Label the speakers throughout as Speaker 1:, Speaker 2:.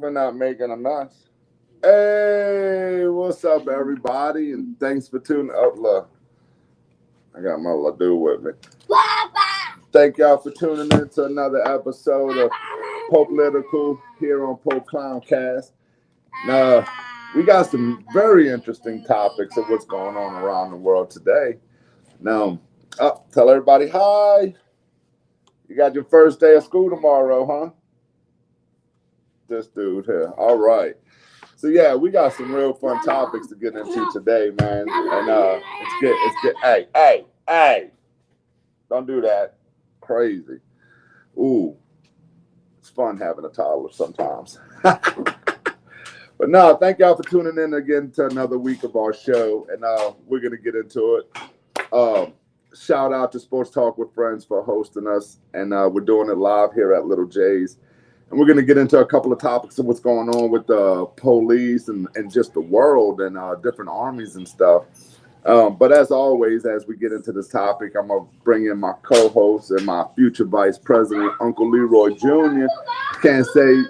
Speaker 1: for not making a mess. Hey, what's up, everybody? And thanks for tuning up. Look, I got my Ladoo with me. Thank y'all for tuning in to another episode of Popelitical here on Pope Clowncast. Now, we got some very interesting topics of what's going on around the world today. Now, tell everybody hi. You got your first day of school tomorrow, huh? This dude here. All right. So yeah, we got some real fun topics to get into today, man. And it's good. Hey. Don't do that. Crazy. Ooh. It's fun having a toddler sometimes. But no, thank y'all for tuning in again to another week of our show. And we're gonna get into it. Shout out to Sports Talk with Friends for hosting us. And we're doing it live here at Little J's. And we're going to get into a couple of topics of what's going on with the police and just the world and different armies and stuff. But as always, as we get into this topic, I'm going to bring in my co-host and my future vice president, Uncle Leroy Jr. Can't say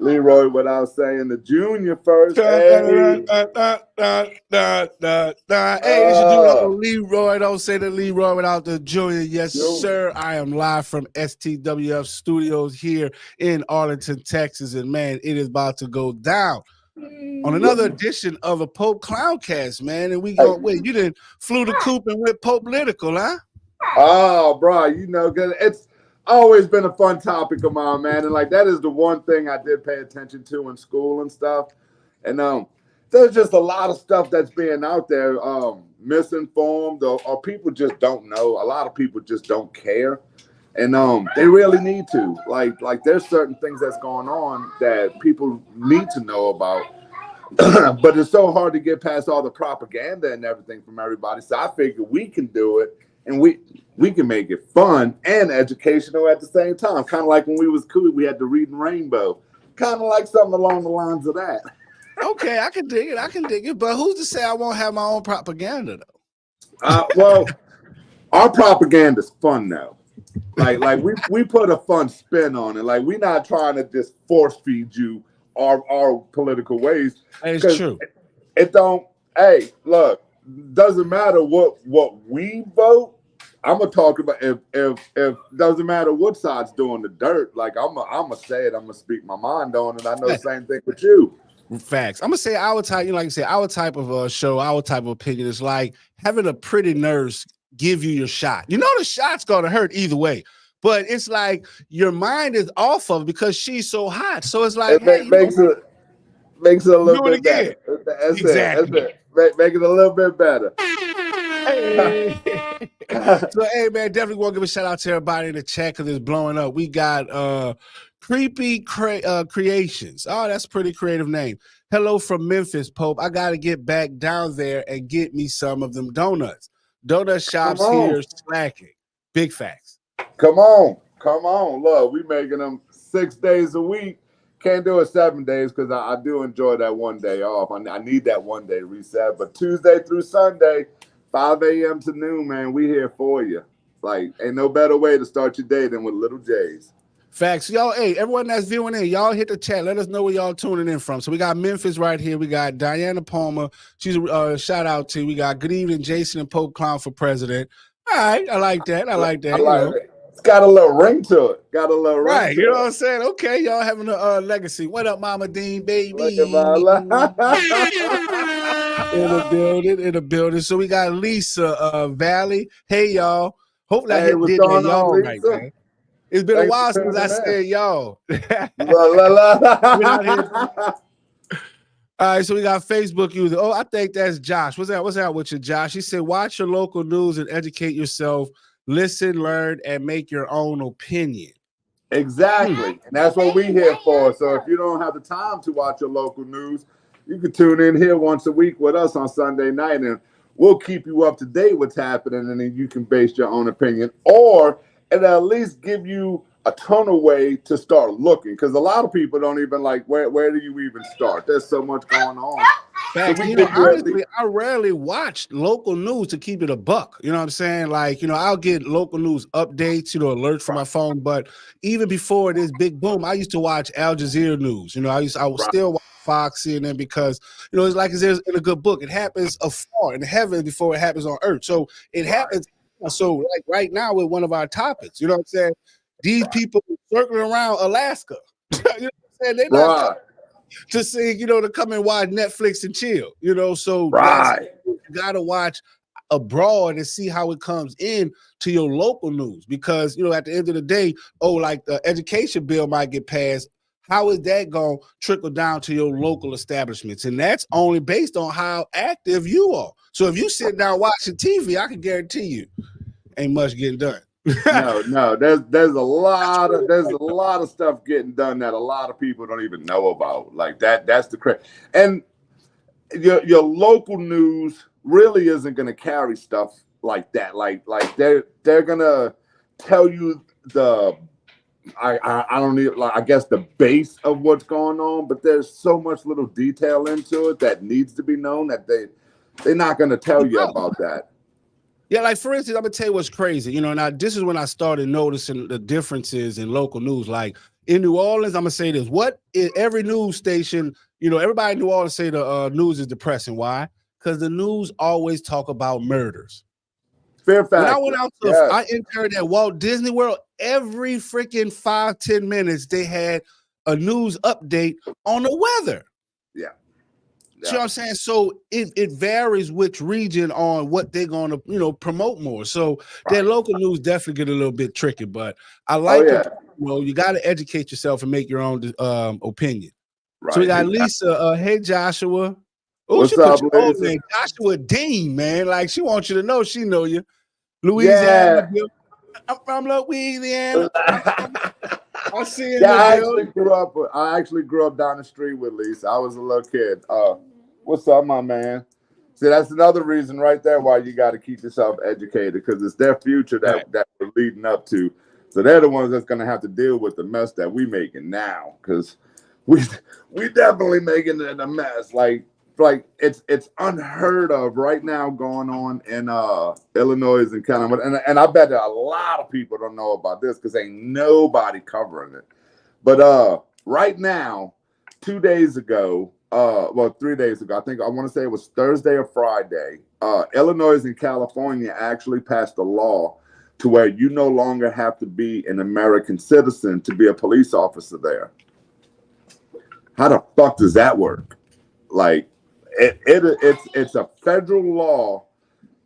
Speaker 1: Leroy without saying the Junior first. Hey,
Speaker 2: this is dude Uncle Leroy. Don't say the Leroy without the Junior. Yes, sir. I am live from STWF Studios here in Arlington, Texas. And man, it is about to go down on another edition of a Pope Clowncast, man. And we go, wait, you didn't flew the coop and went Popelitical, huh?
Speaker 1: Oh, bro, you know, cause it's always been a fun topic of mine, man. And like that is the one thing I did pay attention to in school and stuff. And there's just a lot of stuff that's being out there misinformed or people just don't know. A lot of people just don't care. And they really need to. Like there's certain things that's going on that people need to know about. But it's so hard to get past all the propaganda and everything from everybody. So I figure we can do it and we can make it fun and educational at the same time. Kind of like when we was cool, we had to read Rainbow. Kind of like something along the lines of that.
Speaker 2: Okay, I can dig it. But who's to say I won't have my own propaganda though?
Speaker 1: Well, our propaganda's fun now. Like we put a fun spin on it. Like we're not trying to just force feed you our political ways.
Speaker 2: It's true.
Speaker 1: It don't. Hey, look, doesn't matter what we vote. I'm gonna talk about if doesn't matter what side's doing the dirt. Like I'm gonna say it. I'm gonna speak my mind on it. I know the same thing with you.
Speaker 2: Facts. I'm gonna say our type. You know, like you say, our type of show, our type of opinion is like having a pretty nurse give you your shot. You know the shot's gonna hurt either way, but it's like your mind is off of it because she's so hot. So it's like
Speaker 1: it makes it a little bit better. That's
Speaker 2: exactly.
Speaker 1: It. Make it a little bit better.
Speaker 2: Hey. So hey man, definitely want to give a shout out to everybody in the chat because it's blowing up. We got Creepy Creations. Oh, that's a pretty creative name. Hello from Memphis, Pope. I gotta get back down there and get me some of them donuts. Donut shops here slacking. Big facts.
Speaker 1: Come on. Look, we making them 6 days a week. Can't do it 7 days because I do enjoy that one day off. I need that one day reset. But Tuesday through Sunday, 5 a.m. to noon, man, we here for you. Like, ain't no better way to start your day than with Little J's.
Speaker 2: Facts. Y'all, hey, everyone that's viewing in, y'all hit the chat. Let us know where y'all tuning in from. So we got Memphis right here. We got Diana Palmer. She's a shout out to. We got good evening, Jason and Pope Clown for president. All right. I like that.
Speaker 1: It. It's got a little ring to it.
Speaker 2: Right. You know what I'm saying? Okay. Y'all having a legacy. What up, Mama Dean, baby? In the building. So we got Lisa Valley. Hey, y'all. Hopefully I did that y'all right, man. It's been a while since I said y'all. All right, so we got Facebook user. Oh, I think that's Josh. What's that with you, Josh? He said, watch your local news and educate yourself. Listen, learn, and make your own opinion.
Speaker 1: Exactly. And that's what we're here for. So if you don't have the time to watch your local news, you can tune in here once a week with us on Sunday night, and we'll keep you up to date what's happening, and then you can base your own opinion. Or it'll at least give you a ton of way to start looking, because a lot of people don't even like where do you even start? There's so much going on.
Speaker 2: Facts.
Speaker 1: So we
Speaker 2: You know,
Speaker 1: give you at least,
Speaker 2: honestly, I rarely watch local news to keep it a buck. You know what I'm saying? Like, you know, I'll get local news updates, you know, alerts from my phone. But even before this big boom, I used to watch Al Jazeera news. You know, I would still watch Fox, CNN, because, you know, it's like there's in a good book. It happens afar in heaven before it happens on earth. So it happens. So like right now with one of our topics, you know what I'm saying? These people circling around Alaska. You know what I'm saying? They're not to see, you know, to come and watch Netflix and chill, you know. So that's, you gotta watch abroad and see how it comes in to your local news, because, you know, at the end of the day, like the education bill might get passed. How is that going to trickle down to your local establishments? And that's only based on how active you are. So if you sit down watching TV, I can guarantee you ain't much getting done.
Speaker 1: No. There's a lot of stuff getting done that a lot of people don't even know about. Like that's the crazy. And your local news really isn't going to carry stuff like that. Like they're gonna tell you the I don't need, like, I guess the base of what's going on, but there's so much little detail into it that needs to be known that they're not going to tell you about that.
Speaker 2: Yeah, like for instance, I'm gonna tell you what's crazy. You know, now this is when I started noticing the differences in local news. Like in New Orleans, I'm gonna say this: every news station, you know, everybody in New Orleans say the news is depressing. Why? Because the news always talk about murders.
Speaker 1: Fair fact.
Speaker 2: When I went out to, I interned at Walt Disney World. Every freaking 5-10 minutes, they had a news update on the weather.
Speaker 1: Yeah.
Speaker 2: You know what I'm saying? So it varies which region on what they're going to, you know, promote more. So their local news definitely get a little bit tricky, but I like it. You know, you got to educate yourself and make your own opinion. Right. So we got Lisa. Hey, Joshua. Oh, she put your old name, Joshua Dean, man. Like she wants you to know she know you. Louisiana. Yeah. I'm from Louisiana. I see you.
Speaker 1: I actually grew up down the street with Lisa. I was a little kid. What's up, my man? See, that's another reason right there why you got to keep yourself educated, because it's their future that we're leading up to. So they're the ones that's going to have to deal with the mess that we making now, because we definitely making it a mess. Like it's unheard of right now going on in Illinois and kind of, and I bet that a lot of people don't know about this because ain't nobody covering it. But right now, 2 days ago, 3 days ago, I want to say it was Thursday or Friday, Illinois and California actually passed a law to where you no longer have to be an American citizen to be a police officer there. How the fuck does that work? Like, it's a federal law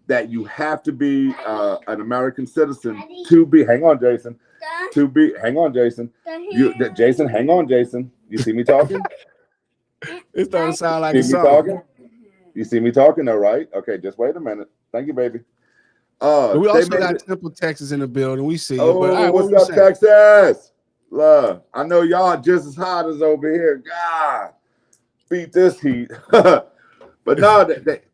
Speaker 1: that you have to be an American citizen to be. Hang on, Jason. Hang on, Jason. Jason, hang on, Jason. You see me talking?
Speaker 2: It doesn't sound like a song.
Speaker 1: Talking? You see me talking, though, right? Okay, just wait a minute. Thank you, baby.
Speaker 2: We also got Temple, Texas in the building. We see you.
Speaker 1: Oh, but, what's up, Texas? Love. I know y'all just as hot as over here. God, beat this heat. But no,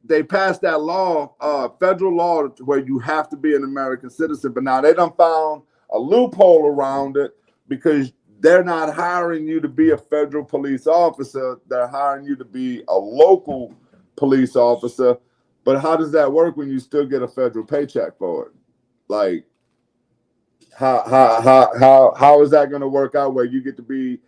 Speaker 1: they passed that law, federal law, where you have to be an American citizen. But now they done found a loophole around it, because they're not hiring you to be a federal police officer. They're hiring you to be a local police officer. But how does that work when you still get a federal paycheck for it? Like, how is that going to work out where you get to be?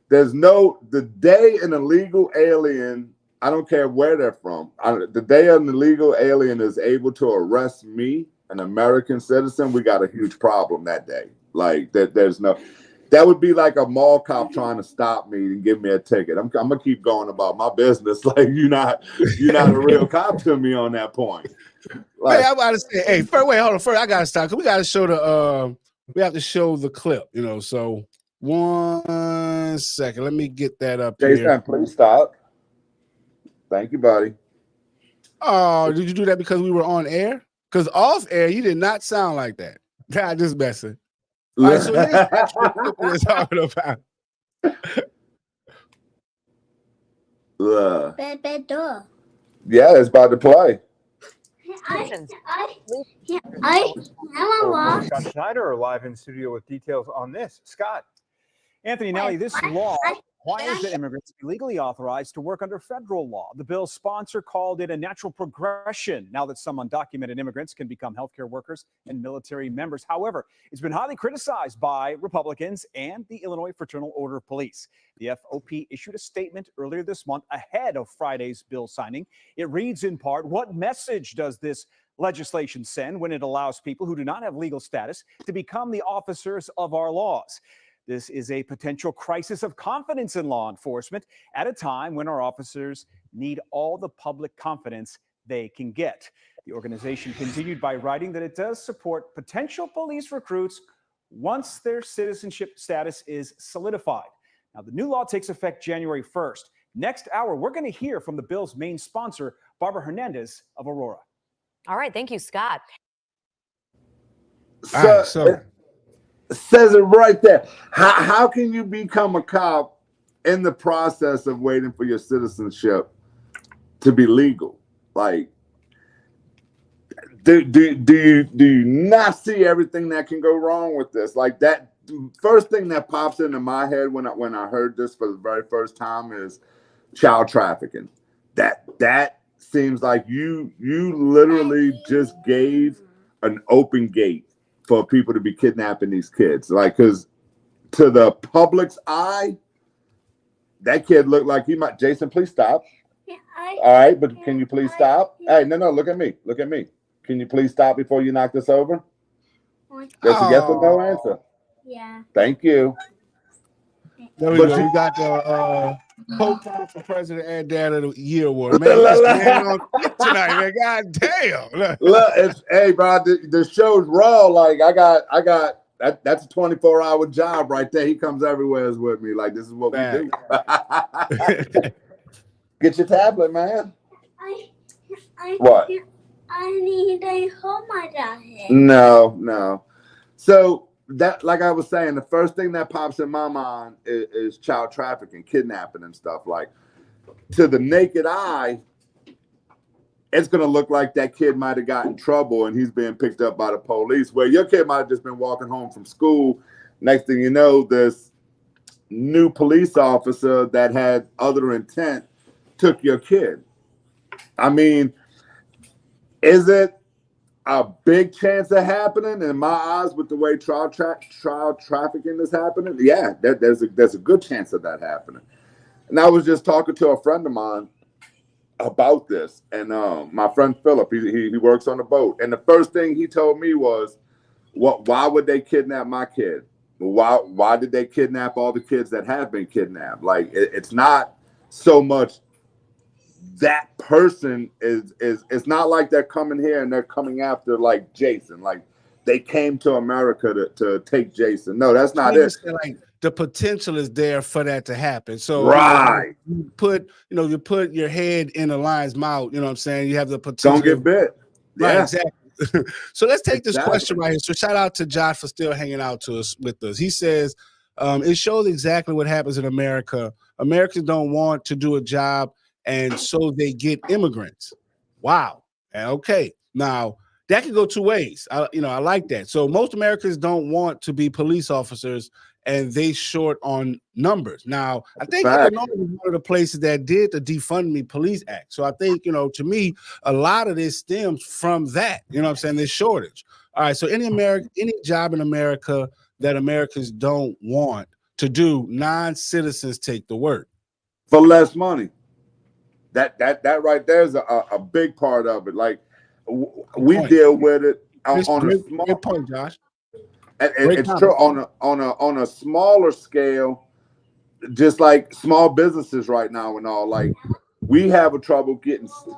Speaker 1: The day an illegal alien, I don't care where they're from, the day an illegal alien is able to arrest me, an American citizen, we got a huge problem that day. Like that would be like a mall cop trying to stop me and give me a ticket. I'm gonna keep going about my business. Like you're not a real cop to me on that point.
Speaker 2: Like, hey, I'm about to say, hey, hold on. First, I gotta stop, because we gotta show we have to show the clip, you know. So 1 second, let me get that up
Speaker 1: Jason,
Speaker 2: here.
Speaker 1: Please stop. Thank you, buddy.
Speaker 2: Oh, did you do that because we were on air? Because off air, you did not sound like that. God, just messing. All right, so here's the clip we're talking about.
Speaker 1: Yeah, it's about to play.
Speaker 3: Citizens.
Speaker 4: Scott Schneider are live in studio with details on this. Scott. Anthony Nelly, this law requires that immigrants be legally authorized to work under federal law. The bill's sponsor called it a natural progression now that some undocumented immigrants can become healthcare workers and military members. However, it's been highly criticized by Republicans and the Illinois Fraternal Order of Police. The FOP issued a statement earlier this month ahead of Friday's bill signing. It reads in part, what message does this legislation send when it allows people who do not have legal status to become the officers of our laws? This is a potential crisis of confidence in law enforcement at a time when our officers need all the public confidence they can get. The organization continued by writing that it does support potential police recruits once their citizenship status is solidified. Now, the new law takes effect January 1st. Next hour, we're going to hear from the bill's main sponsor, Barbara Hernandez of Aurora.
Speaker 3: All right. Thank you, Scott.
Speaker 1: So says it right there. How can you become a cop in the process of waiting for your citizenship to be legal? Like, do you not see everything that can go wrong with this? Like, that first thing that pops into my head when I heard this for the very first time is child trafficking. That seems like you literally just gave an open gate for people to be kidnapping these kids. Like, because to the public's eye, that kid looked like he might. Jason, please stop. All right, but can you please stop? Hey, no, look at me. Look at me. Can you please stop before you knock this over? That's a yes or no answer.
Speaker 5: Yeah.
Speaker 1: Thank you.
Speaker 2: There we go. You got the Pope for President and Dad of the Year award. Man, tonight, man. God damn.
Speaker 1: Look, hey, bro, the show's raw. Like, I got that's a 24-hour job right there. He comes everywhere with me. Like, this is what we do. Get your tablet, man. What?
Speaker 5: I need a home down here.
Speaker 1: No. So that, like I was saying, the first thing that pops in my mind is child trafficking, kidnapping, and stuff. Like, to the naked eye, it's gonna look like that kid might have gotten in trouble and he's being picked up by the police. Where your kid might have just been walking home from school. Next thing you know, this new police officer that had other intent took your kid. I mean, is it a big chance of happening? In my eyes, with the way child trafficking is happening, yeah, there's a good chance of that happening. And I was just talking to a friend of mine about this, and my friend Philip, he works on a boat, and the first thing he told me was, why would they kidnap my kid? Why did they kidnap all the kids that have been kidnapped? Like, it's not so much that person is it's not like they're coming here and they're coming after like Jason. Like, they came to America to take Jason. No, that's not it.
Speaker 2: Like, the potential is there for that to happen. So
Speaker 1: right,
Speaker 2: you put your head in a lion's mouth. You know what I'm saying? You have the potential.
Speaker 1: Don't get bit.
Speaker 2: Right,
Speaker 1: Yeah.
Speaker 2: exactly. So let's take this question right here. So shout out to Josh for still hanging out with us. He says, it shows exactly what happens in America. Americans don't want to do a job, and so they get immigrants. Wow. Okay. Now, that can go two ways. I like that. So most Americans don't want to be police officers, and they short on numbers. Now, I think Illinois was one of the places that did the Defund Me Police Act. So I think, to me, a lot of this stems from that. You know what I'm saying? This shortage. All right. So any job in America that Americans don't want to do, non-citizens take the work.
Speaker 1: For less money. That right there is a big part of it. Like, we deal with it on a small
Speaker 2: point, Josh.
Speaker 1: And it's true on a smaller scale, just like small businesses right now and all. Like, we have a trouble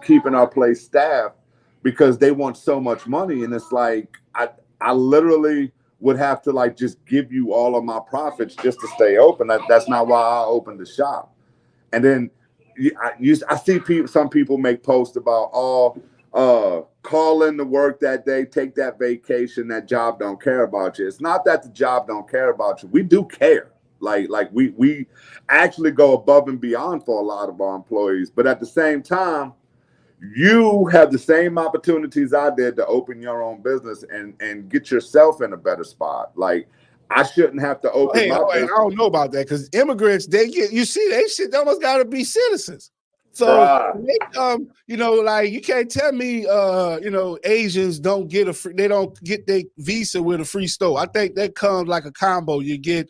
Speaker 1: keeping our place staffed because they want so much money, and it's like I literally would have to like just give you all of my profits just to stay open. That's not why I opened the shop. And then I see some people make posts about call in to work that day, take that vacation, that job don't care about you. It's not that the job don't care about you. We do care. Like we actually go above and beyond for a lot of our employees. But at the same time, you have the same opportunities I did to open your own business and get yourself in a better spot. Like, I shouldn't have to open my
Speaker 2: I
Speaker 1: business.
Speaker 2: don't know about that because immigrants, they almost got to be citizens. So,
Speaker 1: Bruh.
Speaker 2: you know, like you can't tell me, you know, Asians don't get they don't get their visa with a free store. I think that comes like a combo. You get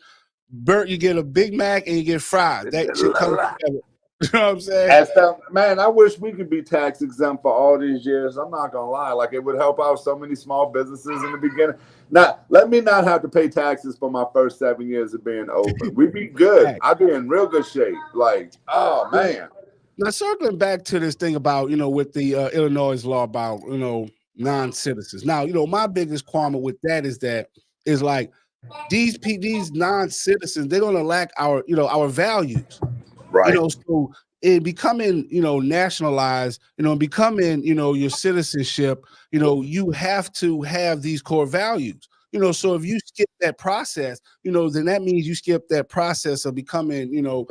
Speaker 2: a Big Mac and you get fries. That shit comes together. You know what I'm saying?
Speaker 1: Man, I wish we could be tax exempt for all these years. I'm not gonna lie, like it would help out so many small businesses in the beginning. Now, let me not have to pay taxes for my first 7 years of being open. We'd be good. I'd be in real good shape. Like, oh man.
Speaker 2: Now, circling back to this thing about, you know, with the Illinois law about, you know, non-citizens. Now, you know, my biggest qualm with that is like these non-citizens, they're gonna lack our, you know, our values.
Speaker 1: Right.
Speaker 2: You know, so in becoming, you know, nationalized, you know, becoming, you know, your citizenship, you know, you have to have these core values. You know, so if you skip that process, you know, then that means you skip that process of becoming, you know,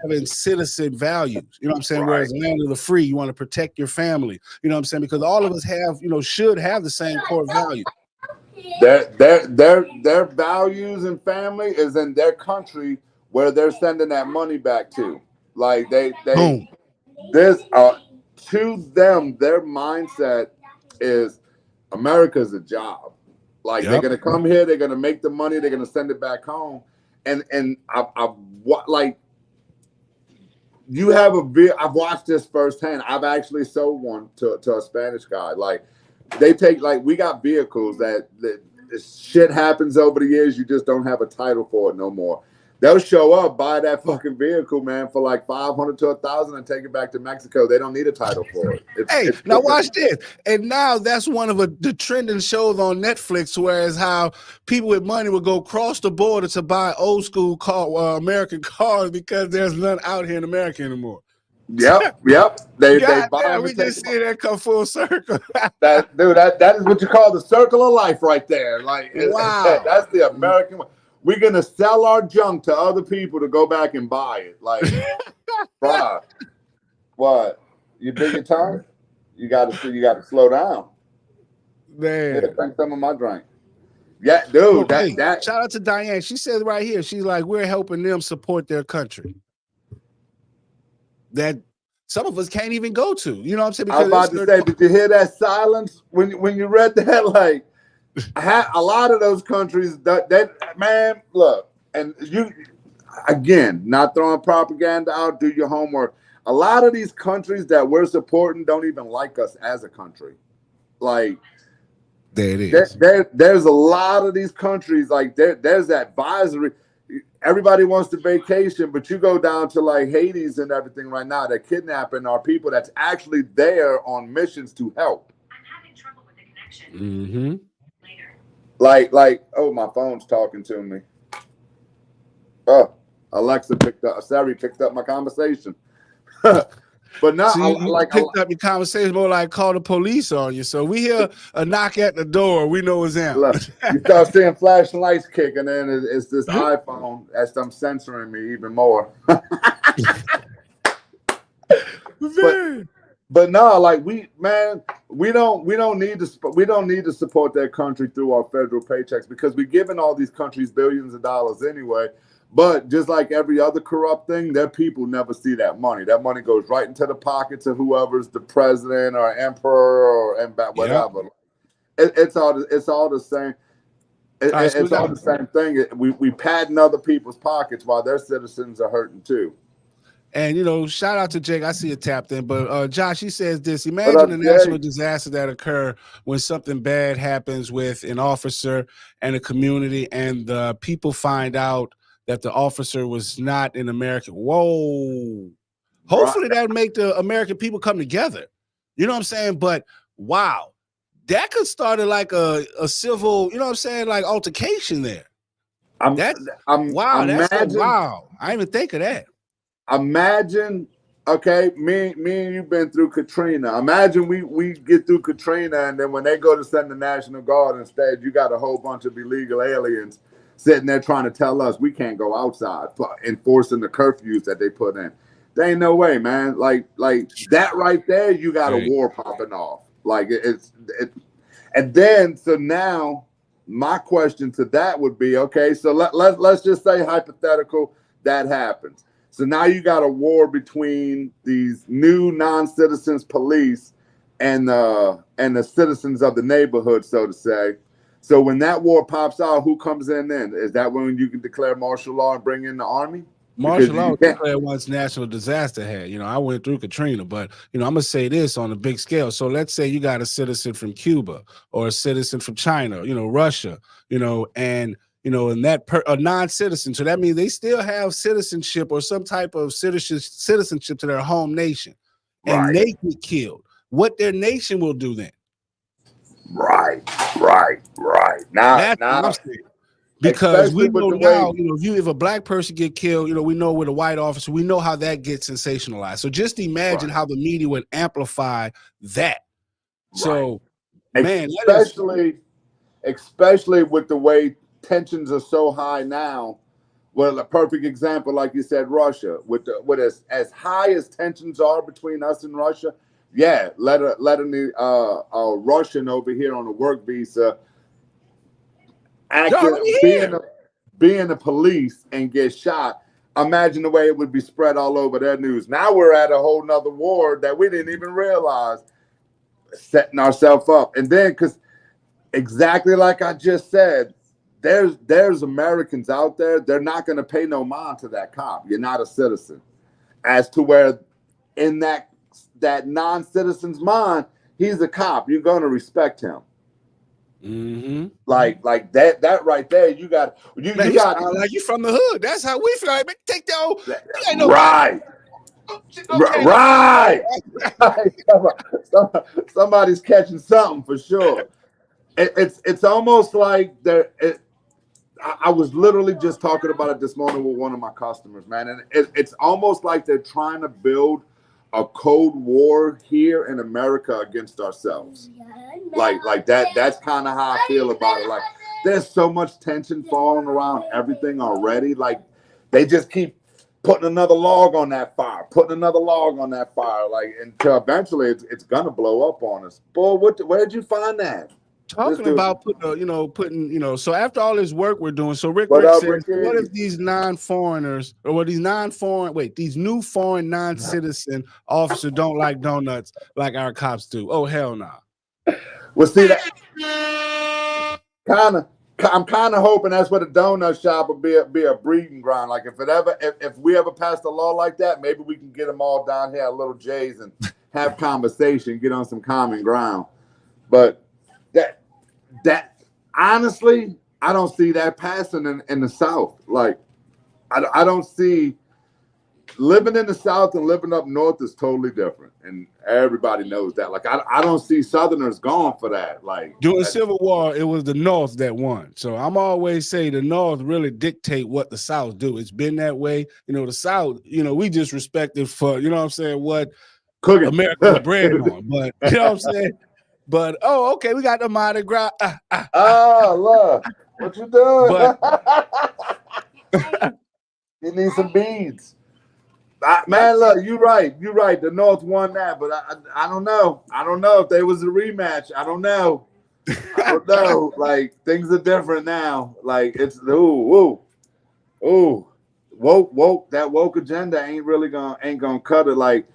Speaker 2: having citizen values. You know what I'm saying? Right. Whereas land of the free, you want to protect your family. You know what I'm saying? Because all of us have, you know, should have the same core values.
Speaker 1: Their values and family is in their country where they're sending that money back to. Like to them, their mindset is America's a job. Like they're gonna come here, they're gonna make the money, they're gonna send it back home. And like you have I've watched this firsthand. I've actually sold one to a Spanish guy. Like they take, like, we got vehicles that shit happens over the years. You just don't have a title for it no more. They'll show up, buy that fucking vehicle, man, for like $500 to $1,000 and take it back to Mexico. They don't need a title for it.
Speaker 2: Now watch this. And now that's one of the trending shows on Netflix, whereas how people with money would go cross the border to buy old school American cars because there's none out here in America anymore.
Speaker 1: Yep. They buy.
Speaker 2: We just see that come full circle.
Speaker 1: That is what you call the circle of life right there. Like, wow, that's the American one. We're gonna sell our junk to other people to go back and buy it. Like, bruh, what? You big your tongue? You gotta slow down.
Speaker 2: Man,
Speaker 1: yeah, drink some of my drink. Yeah, dude. That
Speaker 2: shout out to Diane. She says right here, she's like, we're helping them support their country that some of us can't even go to. You know what I'm saying?
Speaker 1: I was about to say, did you hear that silence when you read that? Like, a lot of those countries that man, look, and you again, not throwing propaganda out, do your homework. A lot of these countries that we're supporting don't even like us as a country. Like,
Speaker 2: there it is.
Speaker 1: There's a lot of these countries, like there's advisory. Everybody wants to vacation, but you go down to like Hades and everything right now, they're kidnapping our people that's actually there on missions to help.
Speaker 6: I'm having trouble with the connection.
Speaker 2: Mm-hmm.
Speaker 6: Later.
Speaker 1: Like, oh, my phone's talking to me. Oh, Siri picked up my conversation. But now,
Speaker 2: so you picked up your conversation more like call the police on you. So we hear a knock at the door. We know it's them.
Speaker 1: Look, you start seeing flashing lights kick, and then it's this iPhone that's them censoring me even more. But no, like we don't need to support their country through our federal paychecks because we're giving all these countries billions of dollars anyway. But just like every other corrupt thing, their people never see that money. That money goes right into the pockets of whoever's the president or emperor or whatever. Yep. It's all the same. It's all the same thing. We padding other people's pockets while their citizens are hurting too.
Speaker 2: And, you know, shout out to Jake. I see it tapped in. But Josh, he says this. Imagine a national disaster that occur when something bad happens with an officer and a community and the people find out that the officer was not an American. Whoa. Hopefully that'll make the American people come together. You know what I'm saying? But, wow, that could start like a civil, you know what I'm saying, like altercation there. Wow. I didn't even think of that.
Speaker 1: Imagine, okay, me and you've been through Katrina. Imagine we get through Katrina, and then when they go to send the National Guard instead, you got a whole bunch of illegal aliens sitting there trying to tell us we can't go outside, enforcing the curfews that they put in. There ain't no way, man. Like that right there, you got a
Speaker 2: Right.
Speaker 1: war popping off. Like and then so now my question to that would be, okay, so let's just say hypothetical that happens. So now you got a war between these new non-citizens police and the citizens of the neighborhood, so to say. So when that war pops out, who comes in then? Is that when you can declare martial law and bring in the army?
Speaker 2: Martial law
Speaker 1: you can't-
Speaker 2: declared once national disaster had. You know, I went through Katrina, but I'm gonna say this on a big scale. So let's say you got a citizen from Cuba or a citizen from China, Russia, and and that a non-citizen. So that means they still have citizenship or some type of citizenship to their home nation, and
Speaker 1: Right.
Speaker 2: they get killed. What their nation will do then?
Speaker 1: Right. Now,
Speaker 2: That's what I'm saying. Because we
Speaker 1: especially with
Speaker 2: know
Speaker 1: the
Speaker 2: now,
Speaker 1: way-
Speaker 2: if a black person get killed, we know with a white officer, we know how that gets sensationalized. So just imagine how the media would amplify that. So, man,
Speaker 1: especially with the way tensions are so high now. Well, a perfect example, like you said, Russia, with as high as tensions are between us and Russia. Yeah, let a Russian over here on a work visa being a police and get shot. Imagine the way it would be spread all over their news. Now we're at a whole nother war that we didn't even realize, setting ourselves up. And then, because exactly like I just said, there's Americans out there, they're not going to pay no mind to that cop. You're not a citizen. As to where in that non-citizen's mind, he's a cop. You're going to respect him.
Speaker 2: Mm-hmm.
Speaker 1: Like that right there, you got you got
Speaker 2: like you from the hood. That's how we feel. Like, man, take that old,
Speaker 1: right.
Speaker 2: Okay.
Speaker 1: Right. Somebody's catching something for sure. It's almost like I was literally just talking about it this morning with one of my customers, man, and it's almost like they're trying to build a cold war here in America against ourselves. Like that. That's kind of how I feel about it. Like there's so much tension falling around everything already. Like they just keep putting another log on that fire, like until eventually it's gonna blow up on us. Boy, where'd you find that?
Speaker 2: Talking about putting, so after all this work we're doing, so Rick
Speaker 1: What
Speaker 2: says,
Speaker 1: Ricky?
Speaker 2: what if these non-foreigners or these new foreign non-citizen officers don't like donuts like our cops do? Oh, hell no.
Speaker 1: Well, see that I'm kind of hoping that's what a donut shop would be a breeding ground. Like if we ever passed a law like that, maybe we can get them all down here at Little J's and have conversation, get on some common ground. But that honestly, I don't see that passing in the South. Like I don't see living in the South and living up north is totally different, and everybody knows that. Like I don't see Southerners going for that. Like
Speaker 2: during the Civil War, it was the North that won. So I'm always say the North really dictate what the South do. It's been that way. The South, we just respect it for, what
Speaker 1: cooking
Speaker 2: America was bred on. But you know what I'm saying? But okay, we got the Mardi Gras.
Speaker 1: Look, what you doing?
Speaker 2: But
Speaker 1: you need some beads. Man, look, you're right. The North won that, but I don't know. I don't know if there was a rematch. I don't know. Like things are different now. Like it's woke. That woke agenda ain't gonna cut it. Like,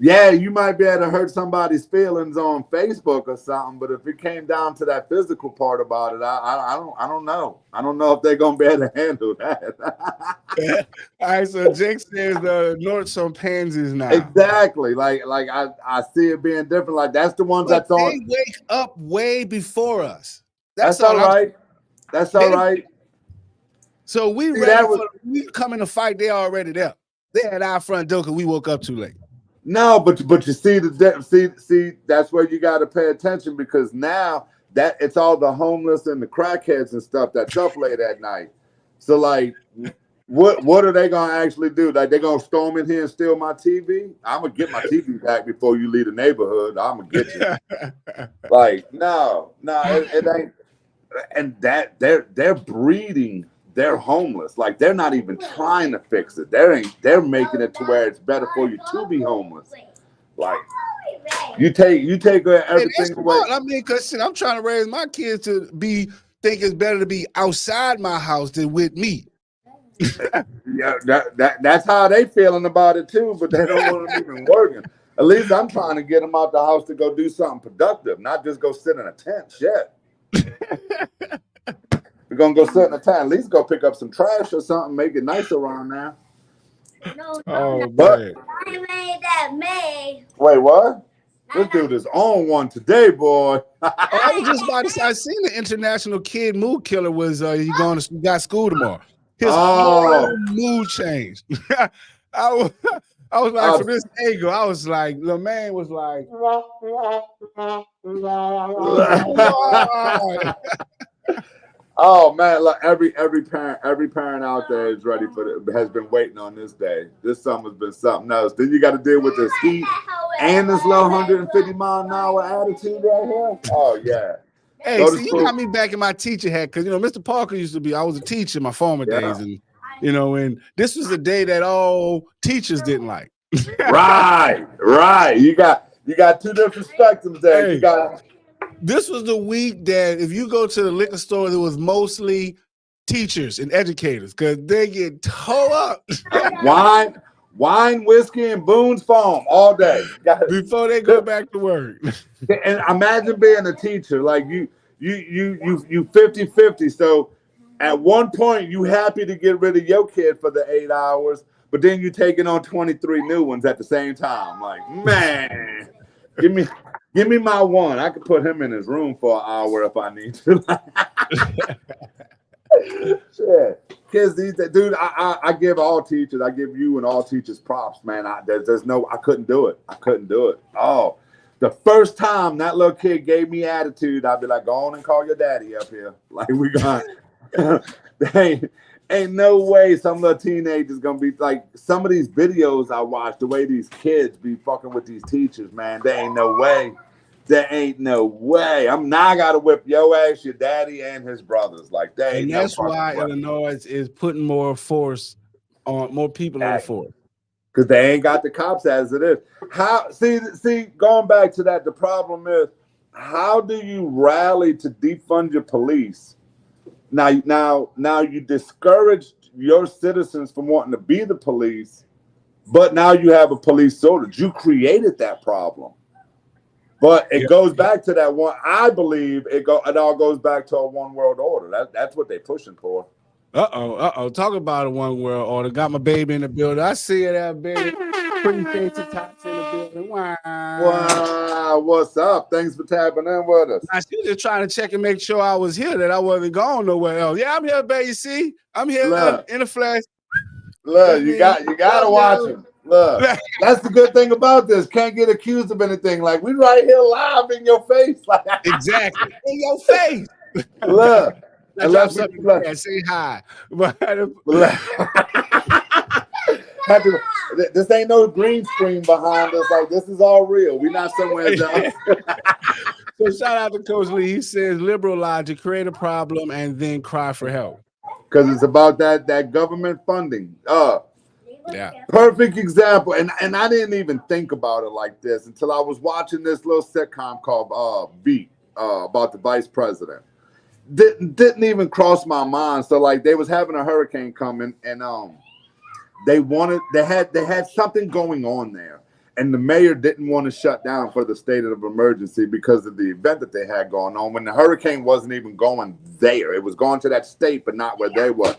Speaker 1: yeah, you might be able to hurt somebody's feelings on Facebook or something, but if it came down to that physical part about it, I don't know. I don't know if they're gonna be able to handle that.
Speaker 2: All right, so Jake says the North's on pansies now.
Speaker 1: Exactly. Like I see it being different. Like that's the ones
Speaker 2: but
Speaker 1: that's on.
Speaker 2: They wake up way before us.
Speaker 1: That's all right. That's all right.
Speaker 2: So we we come in to fight. They already there. They at our front door because we woke up too late.
Speaker 1: No, but you see see that's where you got to pay attention, because now that it's all the homeless and the crackheads and stuff that's up late at night. So like, what are they gonna actually do? Like they gonna storm in here and steal my TV? I'm gonna get my TV back before you leave the neighborhood. I'm gonna get you. Like no, it ain't. And that they're breeding they're homeless. Like they're not even trying to fix it. They're making it to where it's better for you to be homeless. Like you take everything away.
Speaker 2: I mean, because I'm trying to raise my kids to think it's better to be outside my house than with me.
Speaker 1: Yeah, that's how they feeling about it too, but they don't want them even working. At least I'm trying to get them out the house to go do something productive, not just go sit in a tent. Shit. We're gonna go sit in a tent. At least go pick up some trash or something, make it nice around there.
Speaker 2: But
Speaker 5: I made that made.
Speaker 1: Wait, what? This dude is on one today, boy.
Speaker 2: I was just about to say, I seen the international kid mood killer was you got school tomorrow. His whole mood changed. I was like, from this angle, I was like, the man was like,
Speaker 1: oh man, look, every parent out there is ready for it, has been waiting on this day. This summer's been something else. Then you got to deal with this heat and this low 150-mile-an-hour attitude right here. Oh yeah.
Speaker 2: Hey, see, you got me back in my teacher hat because Mr. Parker used to be. I was a teacher in my former days, and and this was the day that all teachers didn't like.
Speaker 1: Right. You got two different spectrums there.
Speaker 2: Hey,
Speaker 1: you got.
Speaker 2: This was the week that if you go to the liquor store, there was mostly teachers and educators because they get towed up.
Speaker 1: Wine, whiskey, and Boone's Farm all day
Speaker 2: before they go back to work.
Speaker 1: And imagine being a teacher, like you 50-50. So at one point you happy to get rid of your kid for the 8 hours, but then you taking on 23 new ones at the same time. Like, man, give me my one. I could put him in his room for an hour if I need to. Shit. Kids these days, dude, I give all teachers, I give you and all teachers props, man. I couldn't do it. Oh, the first time that little kid gave me attitude, I'd be like, go on and call your daddy up here. Like, we got, ain't no way some little teenager's gonna be like, some of these videos I watch, the way these kids be fucking with these teachers, man, there ain't no way. I gotta whip your ass, your daddy, and his brothers. Like that.
Speaker 2: And that's why Illinois is putting more force on more people on the force.
Speaker 1: Because they ain't got the cops as it is. How see, going back to that, the problem is, how do you rally to defund your police? Now you discouraged your citizens from wanting to be the police, but now you have a police shortage. You created that problem. But it goes back to that one. I believe it all goes back to a one world order. That's what they're pushing for.
Speaker 2: Talk about a one world order. Got my baby in the building. I see it out, baby. Pretty fancy tops in the building.
Speaker 1: Wow. What's up? Thanks for tapping in with us.
Speaker 2: She was just trying to check and make sure I was here, that I wasn't going nowhere else. Yeah, I'm here, baby. See, I'm here in the flesh.
Speaker 1: Look, you gotta watch him. Look, that's the good thing about this. Can't get accused of anything. Like, we right here live in your face. Like,
Speaker 2: exactly. In your face.
Speaker 1: Look.
Speaker 2: Say hi.
Speaker 1: This ain't no green screen behind us. Like, this is all real. We're not somewhere else.
Speaker 2: So shout out to Coach Lee. He says liberal logic, create a problem and then cry for help.
Speaker 1: Because it's about that government funding.
Speaker 2: Yeah.
Speaker 1: Perfect example. And I didn't even think about it like this until I was watching this little sitcom called Beat about the vice president. Didn't even cross my mind. So like they was having a hurricane coming and they had something going on there. And the mayor didn't want to shut down for the state of emergency because of the event that they had going on when the hurricane wasn't even going there. It was going to that state, but not where they were.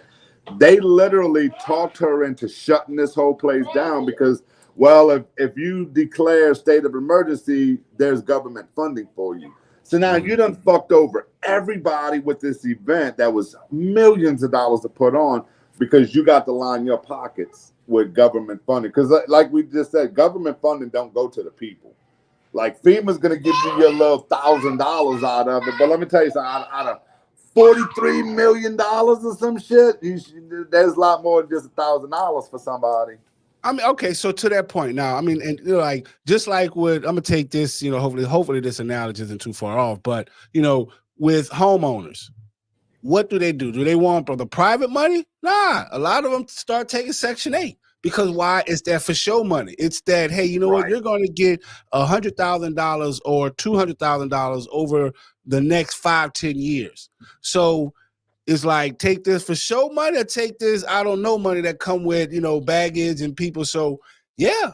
Speaker 1: They literally talked her into shutting this whole place down because, well, if you declare state of emergency, there's government funding for you. So now you done fucked over everybody with this event that was millions of dollars to put on because you got to line your pockets with government funding. Because like we just said, government funding don't go to the people. Like FEMA's going to give you your little $1,000 out of it. But let me tell you something, out of $43 million or some shit, there's a lot more than just $1,000 for somebody.
Speaker 2: I mean, okay, so to that point now, I mean, and like just like with, I'm gonna take this, hopefully this analogy isn't too far off, but with homeowners, what do? Do they want the private money? Nah, a lot of them start taking Section 8 because why? It's that for show money. It's that, hey, you know what? You're going to get $100,000 or $200,000 over the next 5-10 years. So it's like, take this for show money or take this I don't know money that come with, baggage and people. So yeah.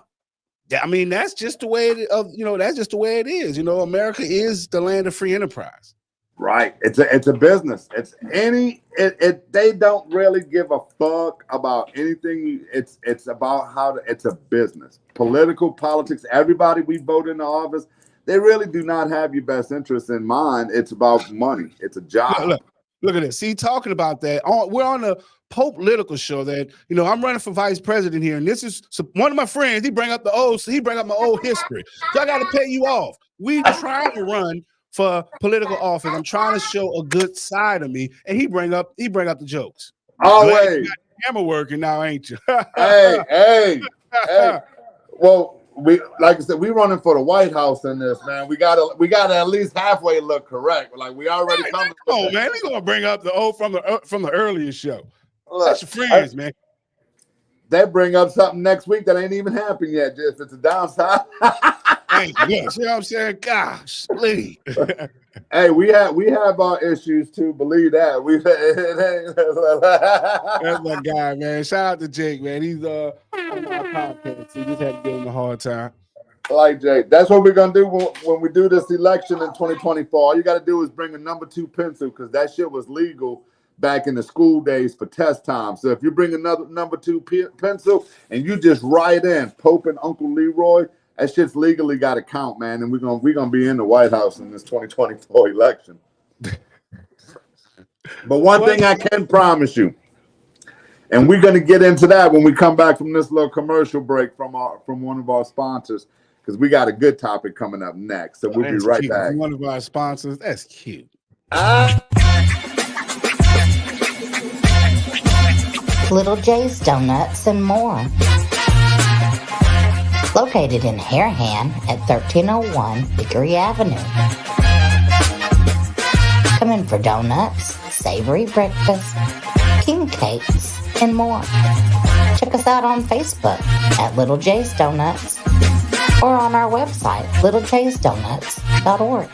Speaker 2: I mean, that's just the way that's just the way it is. America is the land of free enterprise.
Speaker 1: Right. It's a business. They don't really give a fuck about anything. It's about it's a business. Politics, everybody we vote into office, they really do not have your best interest in mind. It's about money. It's a job.
Speaker 2: Look at this. See, talking about that. We're on the Popelitical show that, I'm running for vice president here. And this is one of my friends. He bring up my old history. So I got to pay you off. We trying to run for political office. I'm trying to show a good side of me. And he bring up the jokes.
Speaker 1: Always.
Speaker 2: You got the camera working now, ain't you?
Speaker 1: hey. Well, like I said, we running for the White House in this, man. We gotta at least halfway look correct. Like we already
Speaker 2: come on, man. We gonna bring up the old from the earlier show. Look, that's your friends, man.
Speaker 1: They bring up something next week that ain't even happened yet. Just it's a downside.
Speaker 2: Hey, you see what I'm saying? Gosh, please.
Speaker 1: Hey, we have our issues too. Believe that.
Speaker 2: That's my guy, man. Shout out to Jake, man. He's on my podcast. He just had to give him a hard time.
Speaker 1: Like Jake, that's what we're gonna do when we do this election in 2024. All you got to do is bring a number 2 pencil because that shit was legal back in the school days for test time. So if you bring another number 2 pencil and you just write in Pope and Uncle Leroy, that shit's legally got to count, man. And we're gonna be in the White House in this 2024 election. But one thing I can promise you, and we're gonna get into that when we come back from this little commercial break from one of our sponsors, because we got a good topic coming up next. So we'll be right back.
Speaker 2: One of our sponsors. That's cute.
Speaker 7: Little J's Donuts and more. Located in Harahan at 1301 Hickory Avenue. Come in for donuts, savory breakfast, king cakes, and more. Check us out on Facebook at Little J's Donuts or on our website, littlejaysdonuts.org.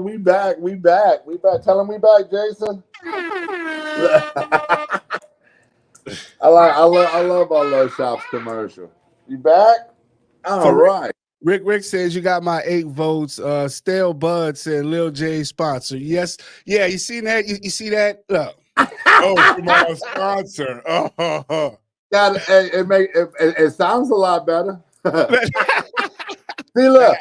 Speaker 1: We back. Tell him we back, Jason. I love our Love Shops commercial. You back? All right.
Speaker 2: Rick says you got my 8 votes. Stale Bud said Lil J sponsor. Yes. Yeah, you see that? You see that? Look. Oh, from our sponsor. Oh.
Speaker 1: It sounds a lot better. See, look,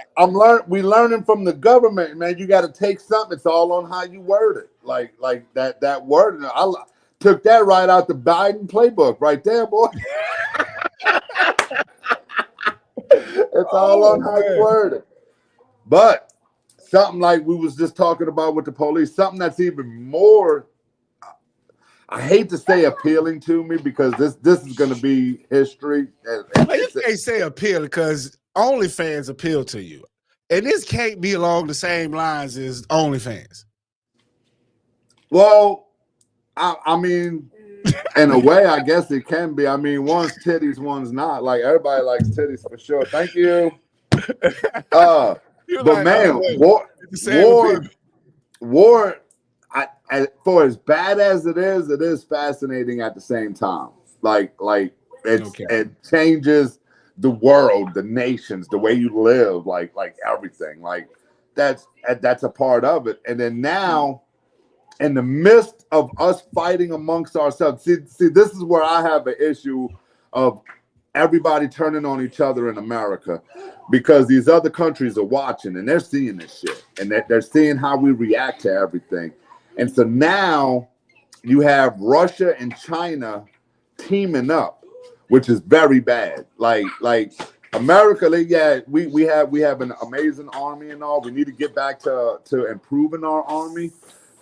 Speaker 1: we learning from the government, man. You got to take something. It's all on how you word it. Like that word. I took that right out the Biden playbook right there, boy. It's all on how you word it. But something like we was just talking about with the police, something that's even more, I hate to say appealing to me because this is going to be history.
Speaker 2: You can't say appeal because OnlyFans appeal to you. And this can't be along the same lines as OnlyFans.
Speaker 1: Well, I mean, in a way, I guess it can be. I mean, one's titties, one's not. Like, everybody likes titties for sure. Thank you. But like, man, war, for as bad as it is fascinating at the same time. It changes the world, the nations, the way you live, like everything. Like that's a part of it. And then now, in the midst of us fighting amongst ourselves, see, this is where I have an issue of everybody turning on each other in America, because these other countries are watching and they're seeing this shit and they're seeing how we react to everything. And so now you have Russia and China teaming up, which is very bad. Like America, we have an amazing army and all. We need to get back to improving our army.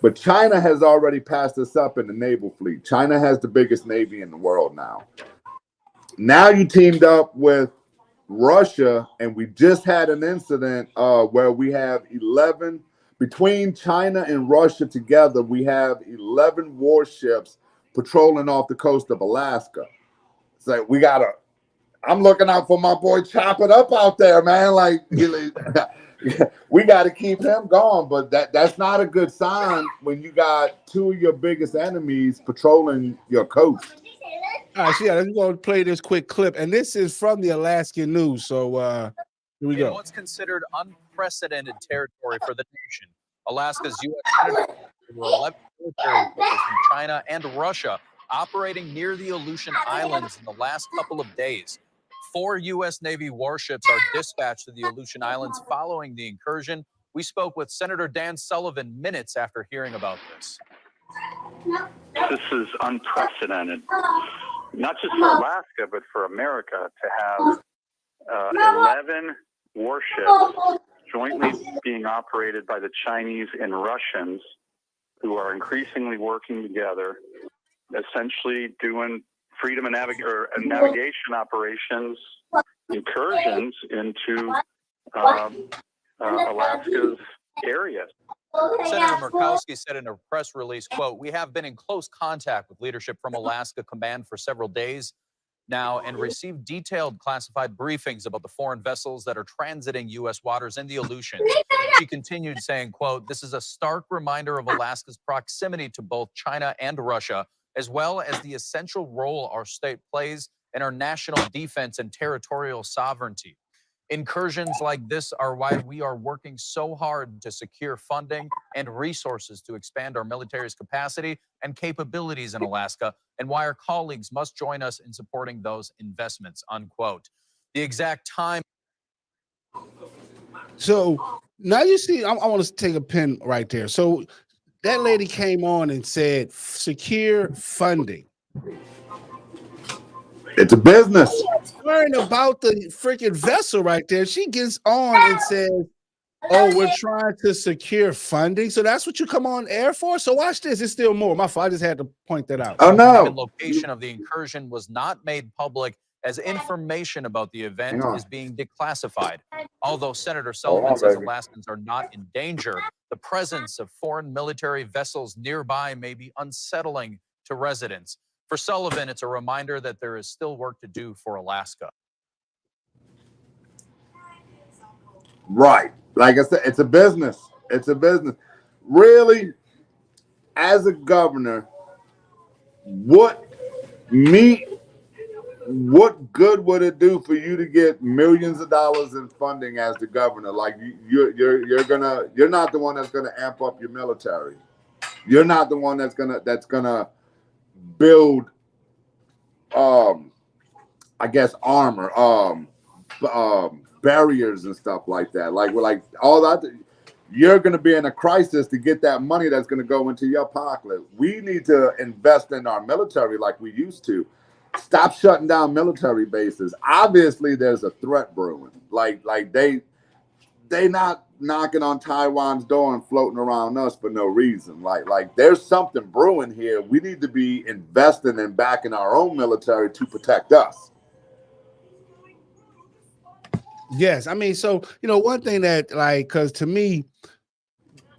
Speaker 1: But China has already passed us up in the naval fleet. China has the biggest navy in the world now. Now you teamed up with Russia, and we just had an incident where we have 11 between China and Russia together. We have 11 warships patrolling off the coast of Alaska. It's like I'm looking out for my boy Chop It Up out there, man. Like we got to keep him going, but that's not a good sign when you got two of your biggest enemies patrolling your coast.
Speaker 2: All right, so yeah, let's go play this quick clip, and this is from the Alaskan News. So here we go.
Speaker 8: What's considered unprecedented territory for the nation, Alaska's U.S. Senators were 11 military vessels from China and Russia operating near the Aleutian Islands in the last couple of days. 4 U.S. Navy warships are dispatched to the Aleutian Islands following the incursion. We spoke with Senator Dan Sullivan minutes after hearing about this.
Speaker 9: This is unprecedented, not just for Alaska, but for America to have 11 warships jointly being operated by the Chinese and Russians, who are increasingly working together, essentially doing freedom and navigation operations, incursions into Alaska's areas.
Speaker 8: Senator Murkowski said in a press release, quote, "We have been in close contact with leadership from Alaska Command for several days now and received detailed classified briefings about the foreign vessels that are transiting U.S. waters in the Aleutians." She continued saying, quote, "This is a stark reminder of Alaska's proximity to both China and Russia, as well as the essential role our state plays in our national defense and territorial sovereignty. Incursions like this are why we are working so hard to secure funding and resources to expand our military's capacity and capabilities in Alaska, and why our colleagues must join us in supporting those investments," unquote. The exact time.
Speaker 2: So now you see, I want to take a pin right there. So that lady came on and said, secure funding.
Speaker 1: It's a business.
Speaker 2: Worrying about the freaking vessel right there. She gets on and says, "Oh, we're trying to secure funding." So that's what you come on air for? So watch this. It's still more. My fault. I just had to point that out.
Speaker 1: Oh, no.
Speaker 8: The location of the incursion was not made public, as information about the event is being declassified. Although Senator Sullivan says Alaskans are not in danger, the presence of foreign military vessels nearby may be unsettling to residents. For Sullivan, it's a reminder that there is still work to do for Alaska.
Speaker 1: Right. Like I said, it's a business. It's a business. Really, as a governor, what good would it do for you to get millions of dollars in funding as the governor? Like you're not the one that's gonna amp up your military. You're not the one that's gonna build I guess armor, barriers and stuff like that. Like all that, you're going to be in a crisis to get that money that's going to go into your pocket. We need to invest in our military like we used to. Stop shutting down military bases. Obviously, there's a threat brewing. Like they not knocking on Taiwan's door and floating around us for no reason. Like there's something brewing here. We need to be investing and backing our own military to protect us.
Speaker 2: Yes, I mean, so one thing that because to me,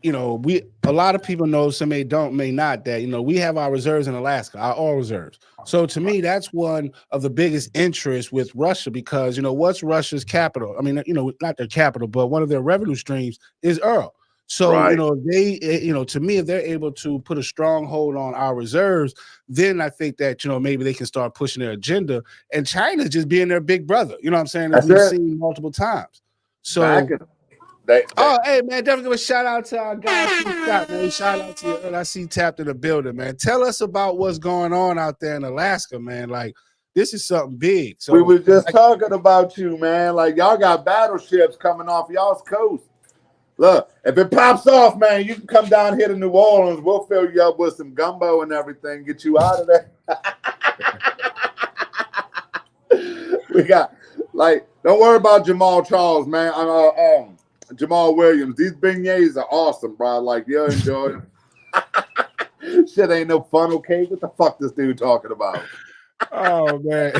Speaker 2: a lot of people know, some may not, that we have our reserves in Alaska, our oil reserves. So to me, that's one of the biggest interests with Russia, because what's Russia's capital? I mean, not their capital, but one of their revenue streams is oil. So
Speaker 1: right.
Speaker 2: They to me, if they're able to put a stronghold on our reserves, then I think that maybe they can start pushing their agenda. And China's just being their big brother. You know what I'm saying? As we've seen multiple times. So. Hey man, definitely give a shout out to our guy. Shout out to you. I see Tapped in the building, man. Tell us about what's going on out there in Alaska, man. Like, this is something big. So
Speaker 1: we were just talking about you, man. Like, y'all got battleships coming off y'all's coast. Look, if it pops off, man, you can come down here to New Orleans. We'll fill you up with some gumbo and everything, get you out of there. We got, don't worry about Jamal Charles, man. Jamal Williams. These beignets are awesome, bro. Like, you'll enjoy it. Shit ain't no funnel cake. What the fuck this dude talking about?
Speaker 2: Oh, man.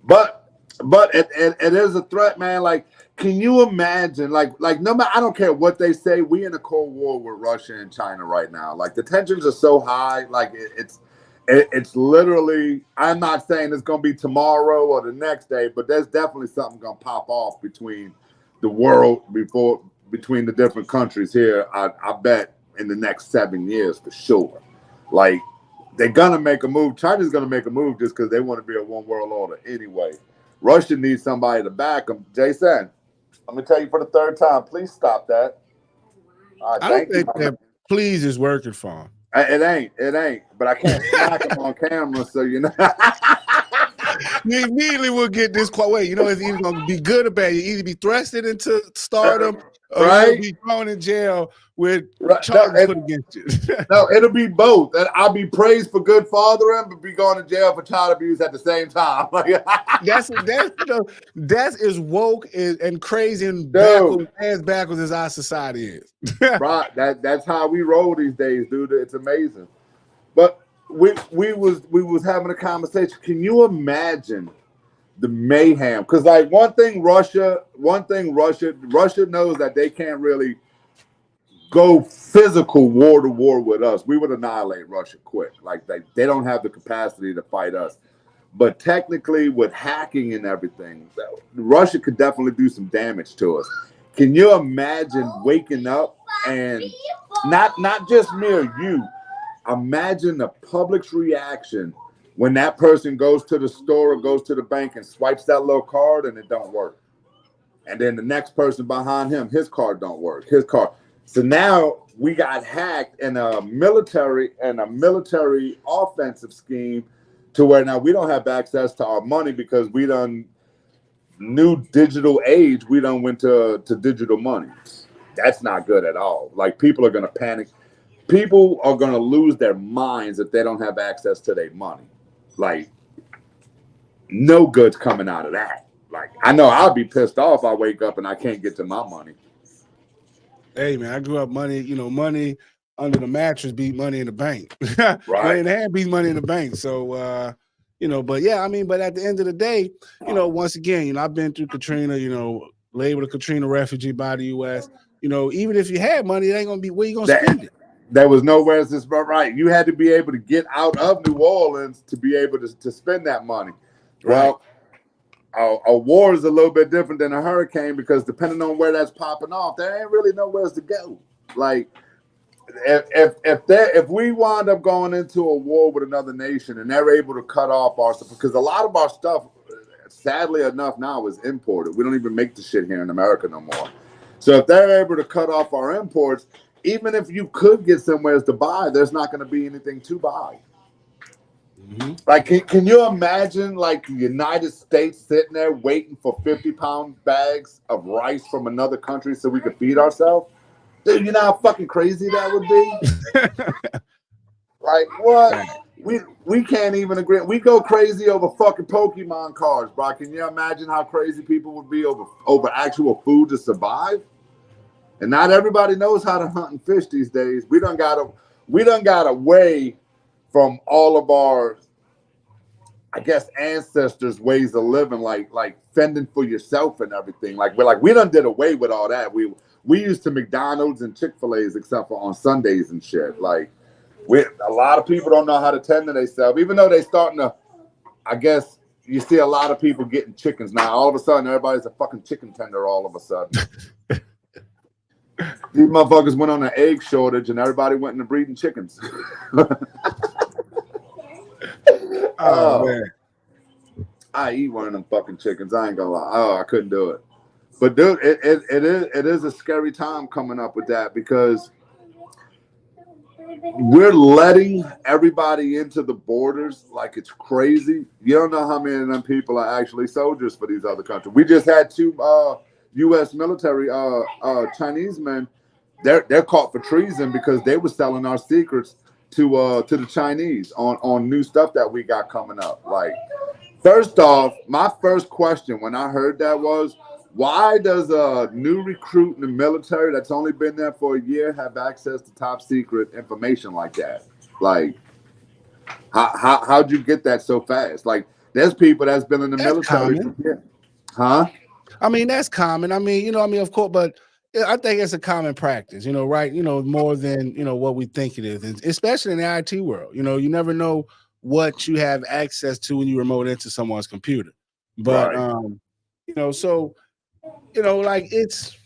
Speaker 1: But But it is a threat, man. Like, can you imagine? Like no matter, I don't care what they say. We in a Cold War with Russia and China right now. Like the tensions are so high. Like it's literally. I'm not saying it's gonna be tomorrow or the next day, but there's definitely something gonna pop off between the world between the different countries here. I bet in the next 7 years for sure. Like they're gonna make a move. China's gonna make a move just because they want to be a one world order anyway. Russia needs somebody to back them. Jason, I'm gonna tell you for the third time. Please stop that.
Speaker 2: I don't think that please is working for him.
Speaker 1: It ain't. But I can't smack him on camera, so you know.
Speaker 2: You immediately will get this quote. Wait, you know, it's either going to be good or bad. You either be thrusted into stardom or you'll be thrown in jail with charges put against you.
Speaker 1: No, it'll be both. And I'll be praised for good fathering, but be going to jail for child abuse at the same time.
Speaker 2: That's as woke and crazy and backwards as our society is.
Speaker 1: Right. That's how we roll these days, dude. It's amazing. But we was having a conversation. Can you imagine the mayhem? Because like one thing Russia knows that they can't really go physical war to war with us. We would annihilate Russia quick. Like they don't have the capacity to fight us. But technically, with hacking and everything, Russia could definitely do some damage to us. Can you imagine waking up and not just me or you? Imagine the public's reaction when that person goes to the store or goes to the bank and swipes that little card and it don't work. And then the next person behind him, his card don't work. His card. So now we got hacked in a military offensive scheme to where now we don't have access to our money because we done new digital age. We done went to digital money. That's not good at all. Like people are going to panic. People are going to lose their minds if they don't have access to their money. Like, no good's coming out of that. Like, I know I'll be pissed off. I wake up and I can't get to my money.
Speaker 2: Hey, man, I grew up money under the mattress beat money in the bank.
Speaker 1: Right.
Speaker 2: Money in the hand beat money in the bank. So, but yeah, I mean, but at the end of the day, once again, I've been through Katrina, labeled a Katrina refugee by the U.S. Even if you had money, it ain't going to be where you going to spend it.
Speaker 1: There was nowhere this right. You had to be able to get out of New Orleans to be able to spend that money. Well, a war is a little bit different than a hurricane because depending on where that's popping off, there ain't really nowhere to go. Like if we wind up going into a war with another nation and they're able to cut off our stuff, because a lot of our stuff, sadly enough, now is imported. We don't even make the shit here in America no more. So if they're able to cut off our imports, even if you could get somewhere to buy, there's not going to be anything to buy. Mm-hmm. Like, can you imagine, like, the United States sitting there waiting for 50-pound bags of rice from another country so we could feed ourselves? Dude, you know how fucking crazy that would be? Like, what? We can't even agree. We go crazy over fucking Pokemon cards, bro. Can you imagine how crazy people would be over actual food to survive? And not everybody knows how to hunt and fish these days. We done got away from all of our, I guess, ancestors' ways of living, like fending for yourself and everything. We done did away with all that. We used to McDonald's and Chick-fil-A's except for on Sundays and shit. Like, a lot of people don't know how to tend to themselves, even though they starting to, I guess, you see a lot of people getting chickens now. All of a sudden, everybody's a fucking chicken tender all of a sudden. These motherfuckers went on an egg shortage and everybody went into breeding chickens.
Speaker 2: Oh, man.
Speaker 1: I eat one of them fucking chickens. I ain't gonna lie. Oh, I couldn't do it. But dude, it is a scary time coming up with that because we're letting everybody into the borders like it's crazy. You don't know how many of them people are actually soldiers for these other countries. We just had two U.S. military Chinese men. They're caught for treason because they were selling our secrets to the Chinese on new stuff that we got coming up. Like, first off, my first question when I heard that was, why does a new recruit in the military that's only been there for a year have access to top secret information like that? Like, how'd you get that so fast? Like, there's people that's been in the military. Huh?
Speaker 2: I mean, that's common. I mean, of course, but I think it's a common practice, right? More than, what we think it is, especially in the IT world. You never know what you have access to when you remote into someone's computer. But,
Speaker 1: Right.
Speaker 2: So, like it's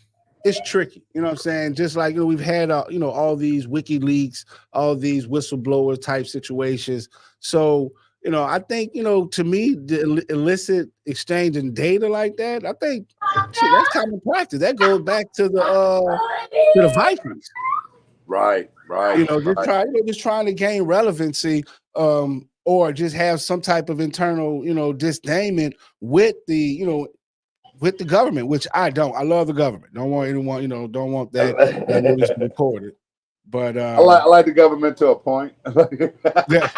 Speaker 2: tricky. You know what I'm saying? Just like, we've had, all these WikiLeaks, all these whistleblower type situations. So, I think, to me, the illicit exchange in data like that, I think shit, that's common practice. That goes back to the Vikings.
Speaker 1: Right.
Speaker 2: Just trying to gain relevancy, or just have some type of internal, disdainment with the government, which I don't. I love the government. Don't want anyone, don't want that really recorded. But
Speaker 1: I like the government to a point.
Speaker 2: yeah.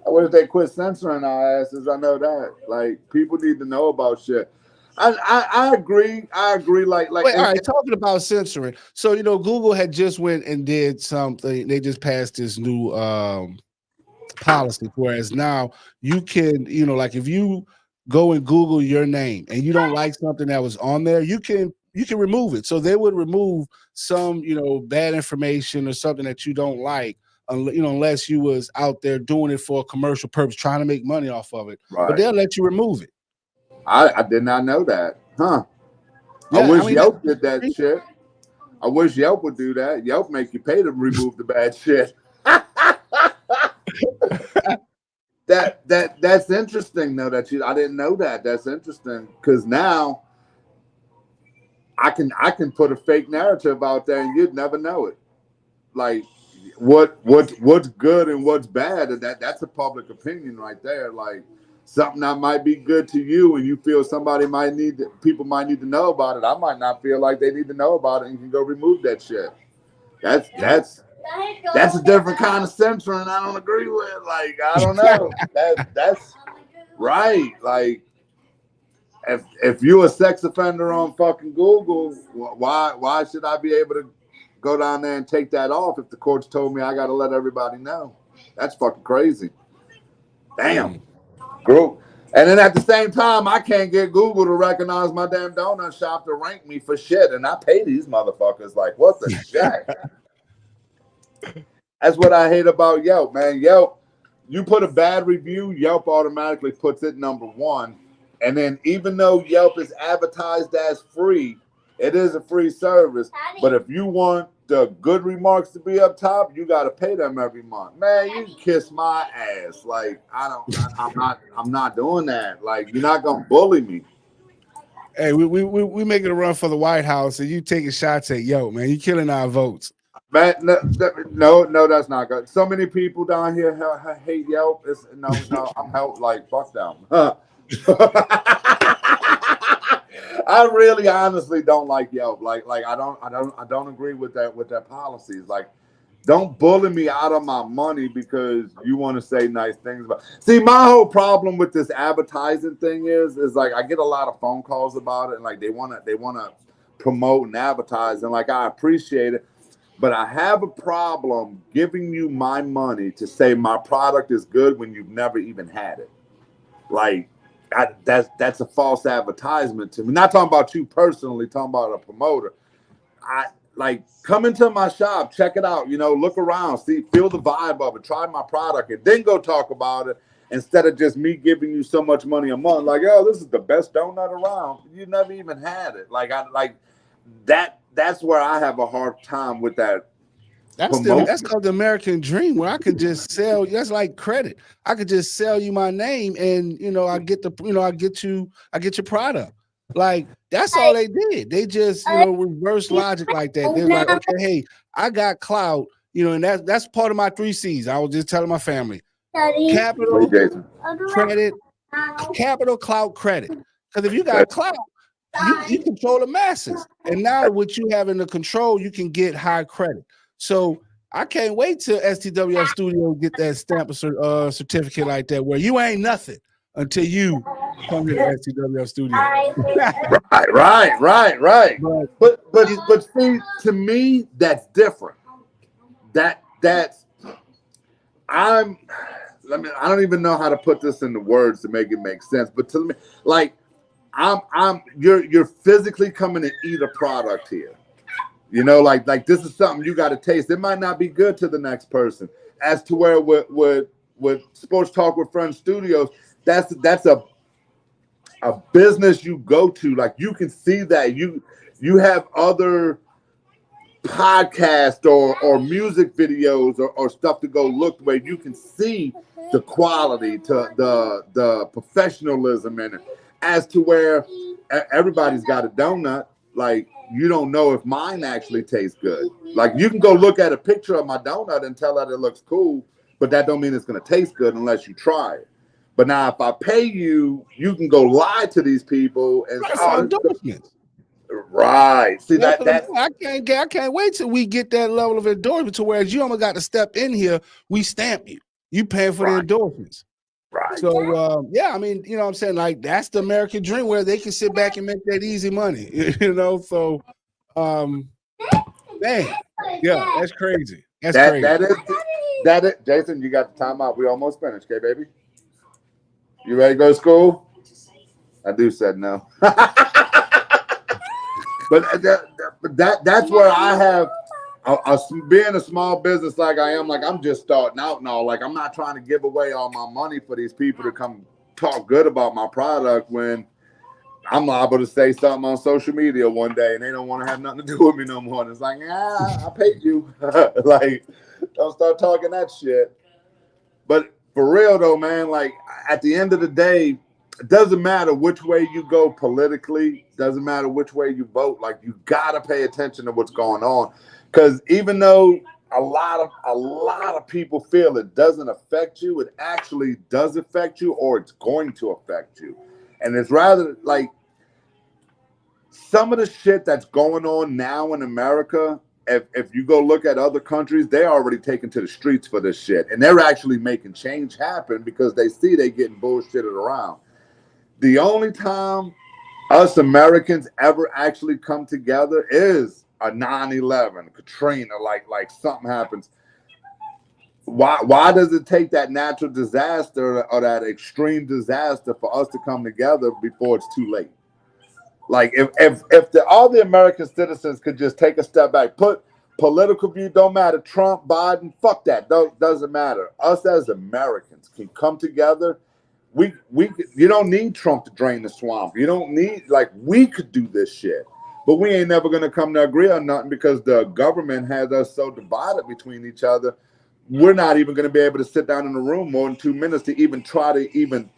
Speaker 1: I wish they quit censoring our asses. I know that. Like, people need to know about shit. I agree. Like.
Speaker 2: Wait, all right. Talking about censoring, so Google had just went and did something. They just passed this new policy, whereas now you can, like if you go and Google your name and you don't like something that was on there, you can remove it. So they would remove some, bad information or something that you don't like, unless you was out there doing it for a commercial purpose, trying to make money off of it.
Speaker 1: Right.
Speaker 2: But they'll let you remove it.
Speaker 1: I did not know that. Huh.
Speaker 2: Yeah,
Speaker 1: I wish Yelp did that shit. I wish Yelp would do that. Yelp make you pay to remove the bad shit. That's interesting though. I didn't know that. That's interesting because now I can put a fake narrative out there and you'd never know it. Like what's good and what's bad, and that's a public opinion right there. Like something that might be good to you and you feel people might need to know about it. I might not feel like they need to know about it and you can go remove that shit. That's a different kind of censoring I don't agree with. Like, I don't know. That's right. Like, if you're a sex offender on fucking Google, why should I be able to go down there and take that off if the courts told me I got to let everybody know? That's fucking crazy. Damn. Group. And then at the same time, I can't get Google to recognize my damn donut shop to rank me for shit. And I pay these motherfuckers. Like, what the shit? That's what I hate about Yelp, man. Yelp, you put a bad review, Yelp automatically puts it number one. And then even though Yelp is advertised as free, it is a free service. But if you want the good remarks to be up top, you got to pay them every month. Man, you can kiss my ass. Like, I'm not doing that. Like, you're not going to bully me.
Speaker 2: Hey, we making a run for the White House and you taking shots at Yelp, man. You killing our votes.
Speaker 1: Man, no, that's not good. So many people down here hate Yelp. No, I'm help like fuck them. I really honestly don't like Yelp. Like I don't agree with their policies. Like, don't bully me out of my money because you want to say nice things about. See, my whole problem with this advertising thing is like I get a lot of phone calls about it and like they wanna promote and advertise and like I appreciate it. But I have a problem giving you my money to say my product is good when you've never even had it. Like, that's a false advertisement to me. Not talking about you personally, talking about a promoter. Come into my shop, check it out. Look around, feel the vibe of it, try my product, and then go talk about it instead of just me giving you so much money a month. Like, oh, this is the best donut around. You never even had it. That's where I have a hard time with that.
Speaker 2: That's called the American dream, where I could just sell. That's like credit. I could just sell you my name, and I get your product. Like, that's all they did. They just reverse logic like that. They're like, okay, hey, I got clout, and that's part of my 3 C's. I was just telling my family: capital, credit, capital, clout, credit. Because if you got clout, you control the masses. And now what you have in the control, you can get high credit. So I can't wait till STWF Studio get that stamp certificate like that, where you ain't nothing until you come to the STWF Studio.
Speaker 1: Right. But see, to me, that's different. I don't even know how to put this into words to make it make sense. But to me, like, you're physically coming to eat a product here. You know, like this is something you got to taste. It might not be good to the next person. As to where with Sports Talk with Friends Studios, that's a business you go to. Like you can see that you have other podcasts or music videos or stuff to go look where you can see the quality to the professionalism in it. As to where everybody's got a donut, like you don't know if mine actually tastes good. Like you can go look at a picture of my donut and tell that it looks cool, but that don't mean it's going to taste good unless you try it. But now if I pay you, you can go lie to these people and
Speaker 2: endorsements.
Speaker 1: Right. See that
Speaker 2: I can't wait till we get that level of endorsement to where you almost got to step in here. We stamp you. You paying for the endorsements.
Speaker 1: Right.
Speaker 2: So yeah, I mean, you know what I'm saying? Like that's the American dream where they can sit back and make that easy money. You know, so man, yeah, that's crazy. That's crazy.
Speaker 1: That is Jason, you got the timeout. We almost finished, okay, baby? You ready to go to school? I do said no. But that's where I have being a small business like I am, like I'm just starting out and all. Like I'm not trying to give away all my money for these people to come talk good about my product when I'm liable to say something on social media one day and they don't want to have nothing to do with me no more. And it's like, I paid you. Like, don't start talking that shit. But for real though, man, like at the end of the day, it doesn't matter which way you go politically, doesn't matter which way you vote, like you gotta pay attention to what's going on. Because even though a lot of people feel it doesn't affect you, it actually does affect you, or it's going to affect you. And it's rather like some of the shit that's going on now in America, if you go look at other countries, they're already taken to the streets for this shit. And they're actually making change happen because they see they getting bullshitted around. The only time us Americans ever actually come together is a 9/11, Katrina, like something happens. Why does it take that natural disaster or that extreme disaster for us to come together before it's too late? Like if all the American citizens could just take a step back, put political view, don't matter, Trump, Biden, fuck that, doesn't matter. Us as Americans can come together. You don't need Trump to drain the swamp. You don't need, like, we could do this shit. But we ain't never going to come to agree on nothing because the government has us so divided between each other. We're not even going to be able to sit down in a room more than 2 minutes to even try to even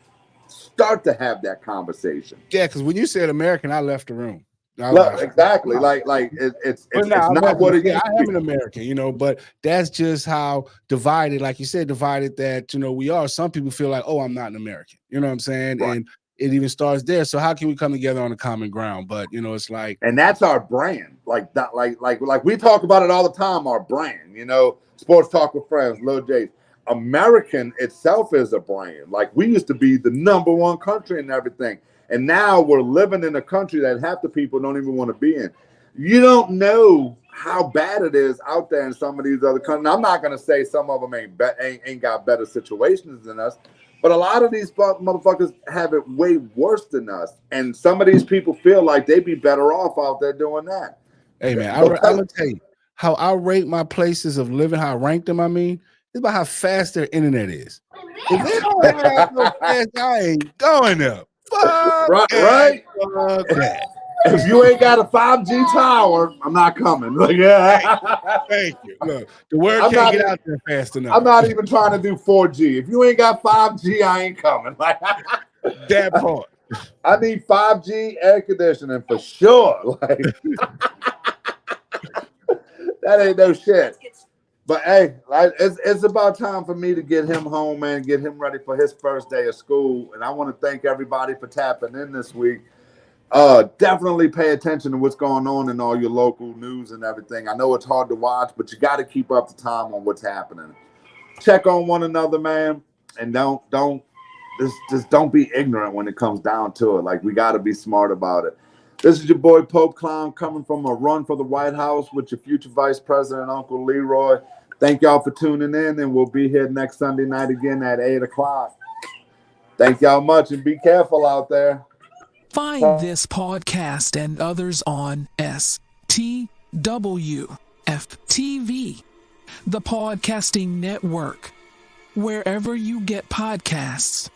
Speaker 1: start to have that conversation.
Speaker 2: Yeah, because when you said American, I left the room.
Speaker 1: Exactly. Like it's not what it is.
Speaker 2: I am an American, you know, but that's just how divided, like you said, divided that, you know, we are. Some people feel like, oh, I'm not an American. You know what I'm saying? Right. And it even starts there. So how can we come together on a common ground? But you know, it's like,
Speaker 1: and that's our brand. Like that, like we talk about it all the time, our brand, you know, Sports Talk with Friends, Lil J. American itself is a brand. Like we used to be the #1 country and everything. And now we're living in a country that half the people don't even want to be in. You don't know how bad it is out there in some of these other countries. I'm not going to say some of them ain't got better situations than us, but a lot of these motherfuckers have it way worse than us. And some of these people feel like they'd be better off out there doing that.
Speaker 2: Hey, man, I'm going to tell you how I rate my places of living, how I rank them, I mean, it's about how fast their internet is. If they don't have no fast, I ain't going up.
Speaker 1: Right. If you ain't got a 5G tower, I'm not coming. Like,
Speaker 2: thank you. Look, the word can't get out there fast enough.
Speaker 1: I'm not even trying to do 4G. If you ain't got 5G, I ain't coming. Like
Speaker 2: that part.
Speaker 1: I need 5G air conditioning for sure. Like that ain't no shit. But hey, it's about time for me to get him home, man, get him ready for his first day of school. And I want to thank everybody for tapping in this week. Definitely pay attention to what's going on in all your local news and everything. I know it's hard to watch, but you got to keep up to time on what's happening. Check on one another, man, and don't be ignorant when it comes down to it. Like we got to be smart about it. This is your boy Pope Clown coming from a run for the White House with your future Vice President, Uncle Leroy. Thank y'all for tuning in, and we'll be here next Sunday night again at 8 o'clock. Thank y'all much, and be careful out there.
Speaker 10: Find this podcast and others on STWFTV, the Podcasting Network, wherever you get podcasts.